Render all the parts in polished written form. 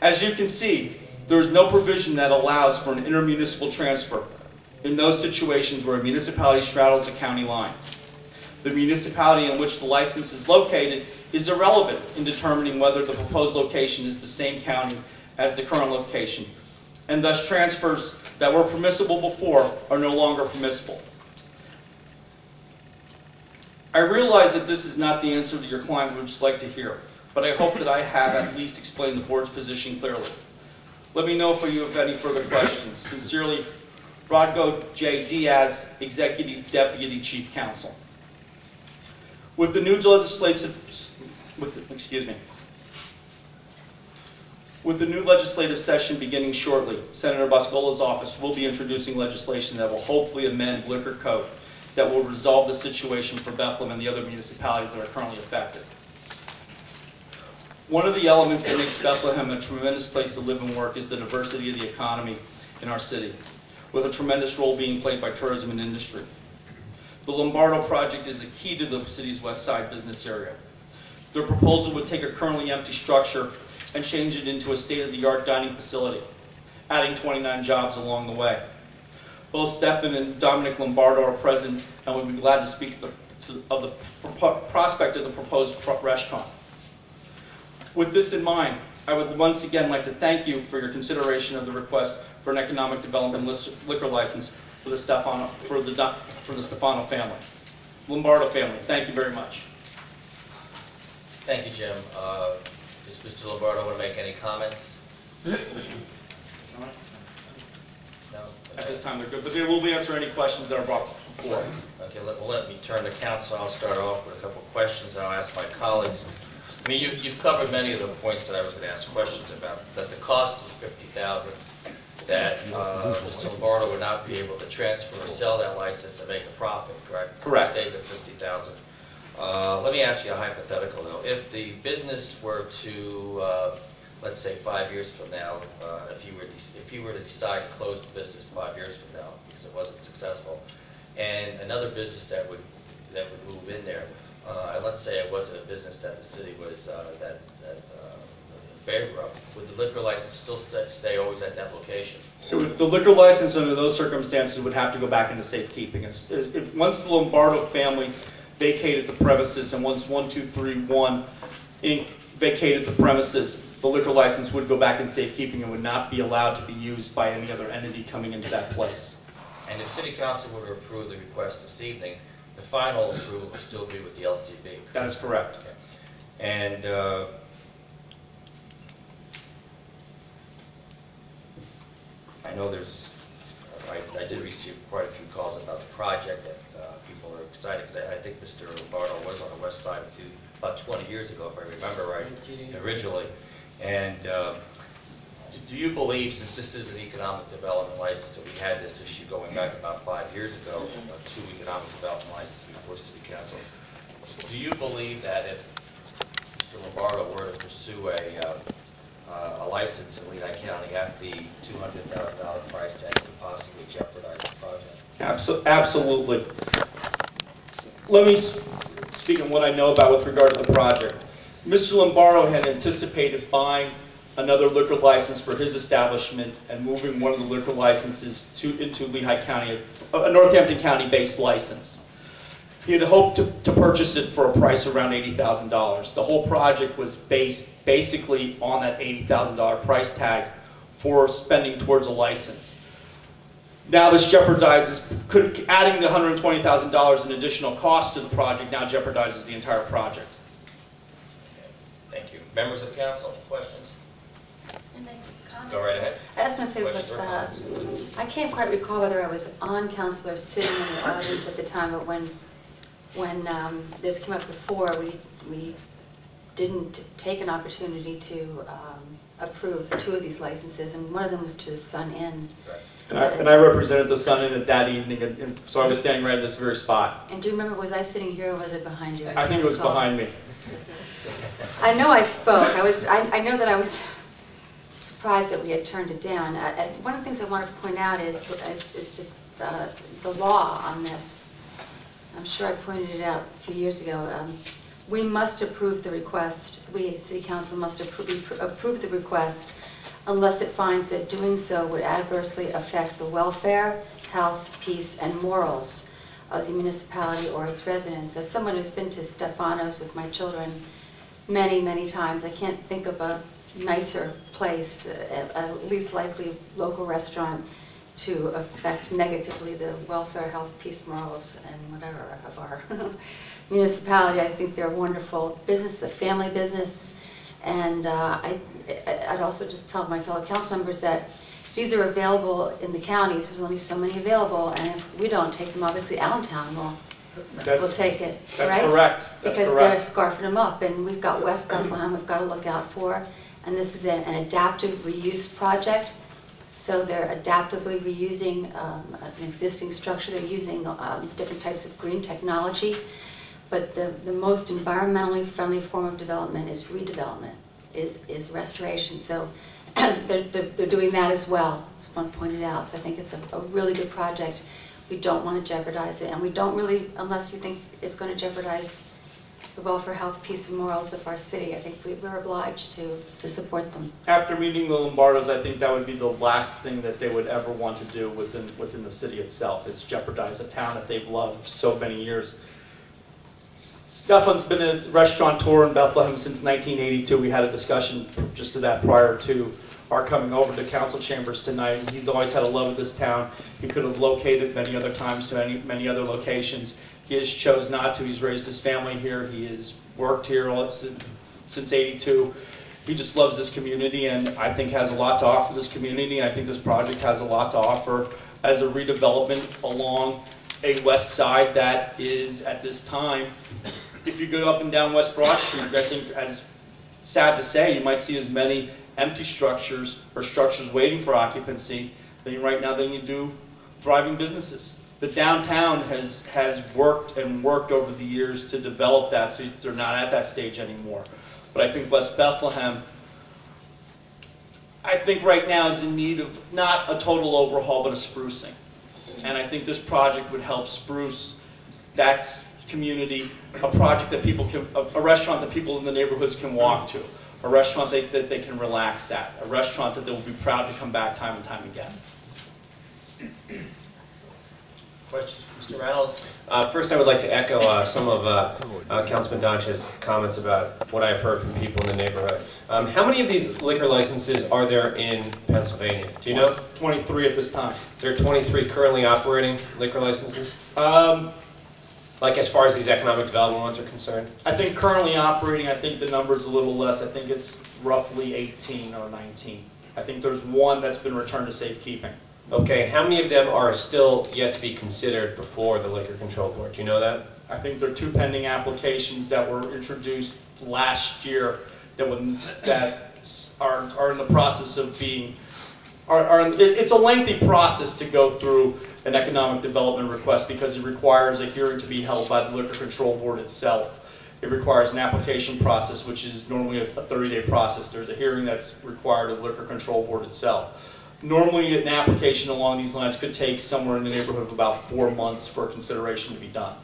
As you can see, there is no provision that allows for an intermunicipal transfer in those situations where a municipality straddles a county line. The municipality in which the license is located is irrelevant in determining whether the proposed location is the same county as the current location, and thus transfers that were permissible before are no longer permissible. I realize that this is not the answer that your client would just like to hear, but I hope that I have at least explained the board's position clearly. Let me know if you have any further questions. Sincerely, Rodgo J. Diaz, Executive Deputy Chief Counsel. With the new legislative session beginning shortly, Senator Boscola's office will be introducing legislation that will hopefully amend liquor code that will resolve the situation for Bethlehem and the other municipalities that are currently affected. One of the elements that makes Bethlehem a tremendous place to live and work is the diversity of the economy in our city, with a tremendous role being played by tourism and industry. The Lombardo project is a key to the city's west side business area. Their proposal would take a currently empty structure and change it into a state-of-the-art dining facility, adding 29 jobs along the way. Both Stefan and Dominic Lombardo are present and would be glad to speak of the prospect of the proposed restaurant. With this in mind, I would once again like to thank you for your consideration of the request for an economic development liquor license for the Stefano family, Lombardo family. Thank you very much. Thank you, Jim. Does Mr. Lombardo want to make any comments? No? Okay. At this time, they're good, but they will answer any questions that are brought forward. Okay, let me turn to council. I'll start off with a couple of questions and I'll ask my colleagues. I mean, you've covered many of the points that I was going to ask questions about. That the cost is $50,000. That Mr. Lombardo would not be able to transfer or sell that license and make a profit, correct? Correct. It stays at $50,000. Let me ask you a hypothetical, though. If the business were to, let's say 5 years from now, if you were to decide to close the business 5 years from now because it wasn't successful, and another business that would move in there, and let's say it wasn't a business that the city was in favor of, would the liquor license still stay always at that location? The liquor license under those circumstances would have to go back into safekeeping. Once the Lombardo family vacated the premises, and once 1231 Inc. vacated the premises, the liquor license would go back in safekeeping and would not be allowed to be used by any other entity coming into that place. And if City Council were to approve the request this evening, the final approval would still be with the LCB? That is correct. Okay. And I know I did receive quite a few calls about the project, and people are excited because I think Mr. Lombardo was on the west side about 20 years ago, if I remember right, originally. And do you believe, since this is an economic development license, and we had this issue going back about 5 years ago, 2 economic development licenses before City Council, do you believe that if Mr. Lombardo were to pursue a license in Lehigh County at the $200,000 price tag could possibly jeopardize the project? Absolutely. Let me speak on what I know about with regard to the project. Mr. Lombardo had anticipated buying another liquor license for his establishment and moving one of the liquor licenses into Lehigh County, a Northampton County-based license. He had hoped to purchase it for a price around $80,000. The whole project was based basically on that $80,000 price tag for spending towards a license. Now this jeopardizes, adding the $120,000 in additional cost to the project now jeopardizes the entire project. Okay. Thank you. Members of council, questions? Go right ahead. I just want to say, I can't quite recall whether I was on council or sitting in the audience at the time, but when this came up before, we didn't take an opportunity to approve 2 of these licenses, and one of them was to the Sun Inn. Right. And I represented the Sun Inn at that evening, and so I was standing right at this very spot. And do you remember, was I sitting here or was it behind you? I think it was behind me. I know I spoke. I know that I was surprised that we had turned it down. One of the things I wanted to point out is just the law on this. I'm sure I pointed it out a few years ago. We must approve the request. We, City Council, must approve the request unless it finds that doing so would adversely affect the welfare, health, peace, and morals of the municipality or its residents. As someone who's been to Stefano's with my children many, many times, I can't think of a nicer place, at least likely local restaurant, to affect negatively the welfare, health, peace, morals, and whatever of our municipality. I think they're a wonderful business, a family business, and I'd also just tell my fellow council members that these are available in the counties. There's only so many available, and if we don't take them, obviously Allentown will take it, that's right? Correct. That's because correct. they're scarfing them up, and we've got West Bethlehem we've got to look out for, and this is an adaptive reuse project. So they're adaptively reusing an existing structure. They're using different types of green technology, but the most environmentally friendly form of development is redevelopment, is restoration. So they're doing that as well, as one pointed out. So I think it's a really good project. We don't want to jeopardize it, and we don't really, unless you think it's going to jeopardize the welfare, health, peace, and morals of our city. I think we're obliged to support them. After meeting the Lombardos, I think that would be the last thing that they would ever want to do within the city itself, is jeopardize a town that they've loved so many years. Stefan's been a restaurateur in Bethlehem since 1982. We had a discussion just to that prior to our coming over to council chambers tonight. He's always had a love of this town. He could have located many other times to many other locations. He has chose not to. He's raised his family here. He has worked here since '82. He just loves this community, and I think has a lot to offer this community. I think this project has a lot to offer as a redevelopment along a west side that is, at this time, if you go up and down West Broad Street, I think, as sad to say, you might see as many empty structures or structures waiting for occupancy right now than you do thriving businesses. The downtown has worked over the years to develop that, so they're not at that stage anymore. But I think West Bethlehem, I think right now is in need of not a total overhaul, but a sprucing. And I think this project would help spruce that community, a project that people can, a restaurant that people in the neighborhoods can walk to, a restaurant that they can relax at, a restaurant that they will be proud to come back time and time again. Questions for Mr. Reynolds? First, I would like to echo some of Councilman Donch's comments about what I've heard from people in the neighborhood. How many of these liquor licenses are there in Pennsylvania? Do you know? 23 at this time. There are 23 currently operating liquor licenses? Like as far as these economic development ones are concerned? I think currently operating, I think the number's a little less. I think it's roughly 18 or 19. I think there's one that's been returned to safekeeping. Okay, and how many of them are still yet to be considered before the Liquor Control Board? Do you know that? I think there are 2 pending applications that were introduced last year that are in the process of being, it's a lengthy process to go through an economic development request because it requires a hearing to be held by the Liquor Control Board itself. It requires an application process, which is normally a 30-day process. There's a hearing that's required of the Liquor Control Board itself. Normally, an application along these lines could take somewhere in the neighborhood of about 4 months for consideration to be done.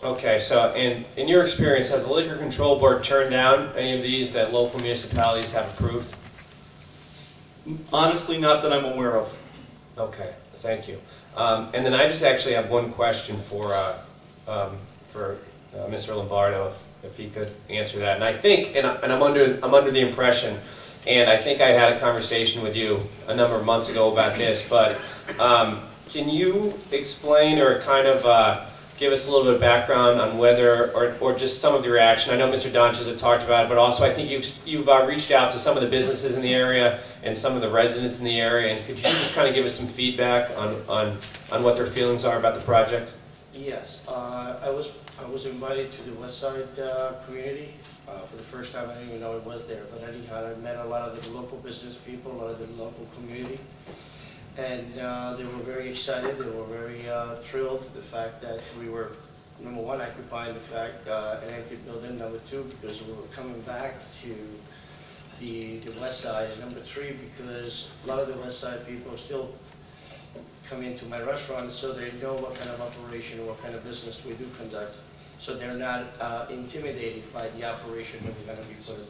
Okay, so in your experience, has the Liquor Control Board turned down any of these that local municipalities have approved? Honestly, not that I'm aware of. Okay, thank you. And then I just actually have one question for Mr. Lombardo, if he could answer that. And I think, and I'm under the impression, and I think I had a conversation with you a number of months ago about this, but can you explain or kind of give us a little bit of background on whether, or just some of the reaction? I know Mr. Donches had talked about it, but also I think you've reached out to some of the businesses in the area and some of the residents in the area, and could you just kind of give us some feedback on what their feelings are about the project? Yes, I was invited to the West Side community for the first time. I didn't even know it was there, but anyhow, I met a lot of the local business people, a lot of the local community, and they were very excited. They were very thrilled the fact that we were, number one, occupying the fact an empty building. Number two, because we were coming back to the West Side, and number three, because a lot of the West Side people still come into my restaurant, so they know what kind of operation, what kind of business we do conduct. So they're not intimidated by the operation that we're going to be putting in.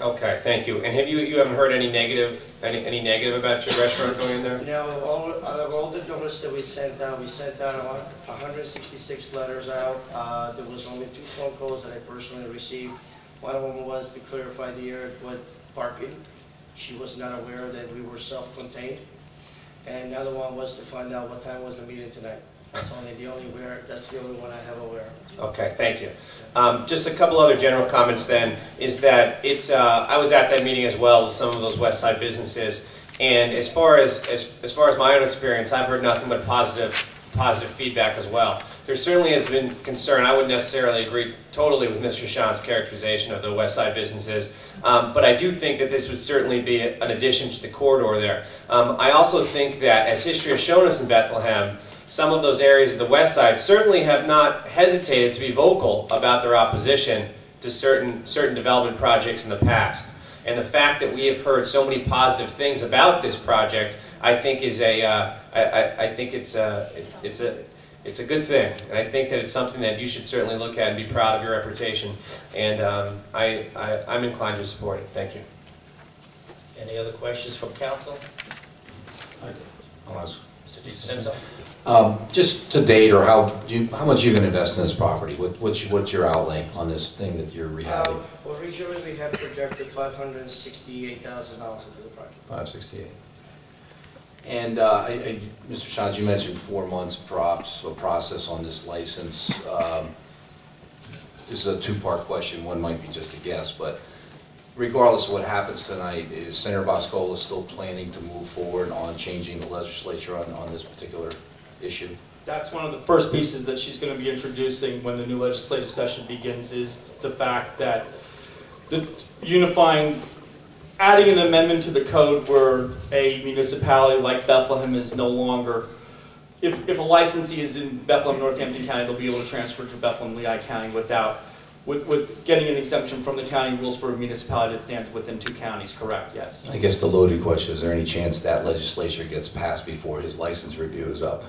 Okay, thank you. And you haven't heard any negative about your restaurant going in there? Now, out of all the donuts that we sent out about 166 letters out. There was only 2 phone calls that I personally received. One of them was to clarify the area with parking. She was not aware that we were self-contained. And the other one was to find out what time was the meeting tonight. That's the only one I have aware of. Okay, thank you. Just a couple other general comments then, is that I was at that meeting as well with some of those West Side businesses, and as far as my own experience, I've heard nothing but positive feedback as well. There certainly has been concern. I wouldn't necessarily agree totally with Mr. Sean's characterization of the West Side businesses, but I do think that this would certainly be an addition to the corridor there. I also think that, as history has shown us in Bethlehem, some of those areas of the West Side certainly have not hesitated to be vocal about their opposition to certain development projects in the past. And the fact that we have heard so many positive things about this project, I think is it's a good thing, and I think that it's something that you should certainly look at and be proud of your reputation. And I'm inclined to support it. Thank you. Any other questions from council? I'll ask. Mr. DiCenzo? Just to date, or how much you going to invest in this property? What's your outlay on this thing that you're rehabbing? Originally, we had projected $568,000 into the project. 568. And Mr. Shantz, you mentioned 4 months process on this license. This is a 2-part question. One might be just a guess, but regardless of what happens tonight, is Senator Boscola still planning to move forward on changing the legislature on this particular issue? That's one of the first pieces that she's going to be introducing when the new legislative session begins, is the fact that adding an amendment to the code where a municipality like Bethlehem is no longer, if a licensee is in Bethlehem, Northampton County, they'll be able to transfer to Bethlehem, Lehigh County with getting an exemption from the county rules for a municipality that stands within 2 counties, correct? Yes. I guess the loaded question, is there any chance that legislature gets passed before his license review is up?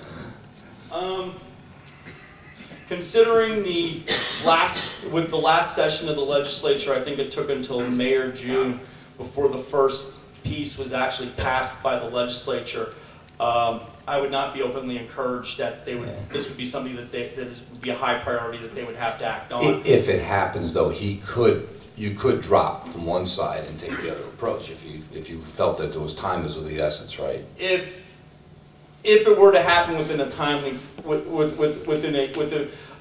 Considering the last session of the legislature, I think it took until May or June before the first piece was actually passed by the legislature. I would not be openly encouraged that this would be something that would be a high priority that they would have to act on. If it happens, though, you could drop from one side and take the other approach if you felt that there was time was of the essence, right? If it were to happen within a timely,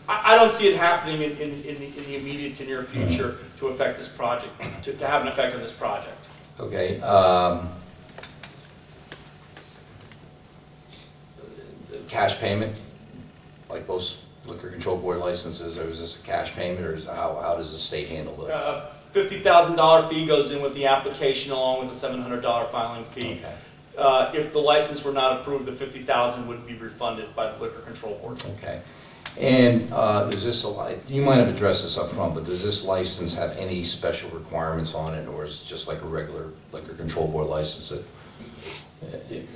I don't see it happening in the immediate to near future to affect this project, to have an effect on this project. Okay. Cash payment, like most liquor control board licenses, or is this a cash payment, or how does the state handle it? $50,000 fee goes in with the application along with the $700 filing fee. Okay. If the license were not approved, the $50,000 would be refunded by the Liquor Control Board. Okay. And you might have addressed this up front, but does this license have any special requirements on it, or is it just like a regular Liquor Control Board license?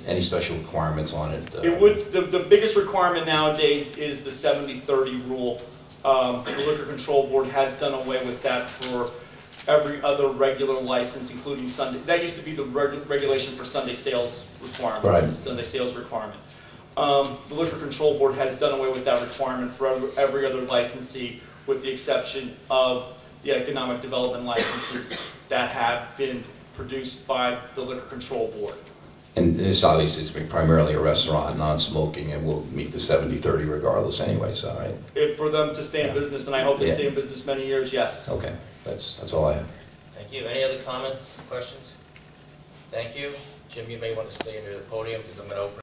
Any special requirements on it? It would. The biggest requirement nowadays is the 70-30 rule. The Liquor Control Board has done away with that for every other regular license, including Sunday. That used to be the regulation for Sunday sales requirement. Right. Sunday sales requirement. The Liquor Control Board has done away with that requirement for every other licensee, with the exception of the economic development licenses that have been produced by the Liquor Control Board. And this obviously is primarily a restaurant, non-smoking, and will meet the 70-30 regardless anyway, so, right? If for them to stay in business, and I hope they stay in business many years, yes. Okay, that's all I have. Thank you. Any other comments, questions? Thank you. Jim, you may want to stay near the podium because I'm going to open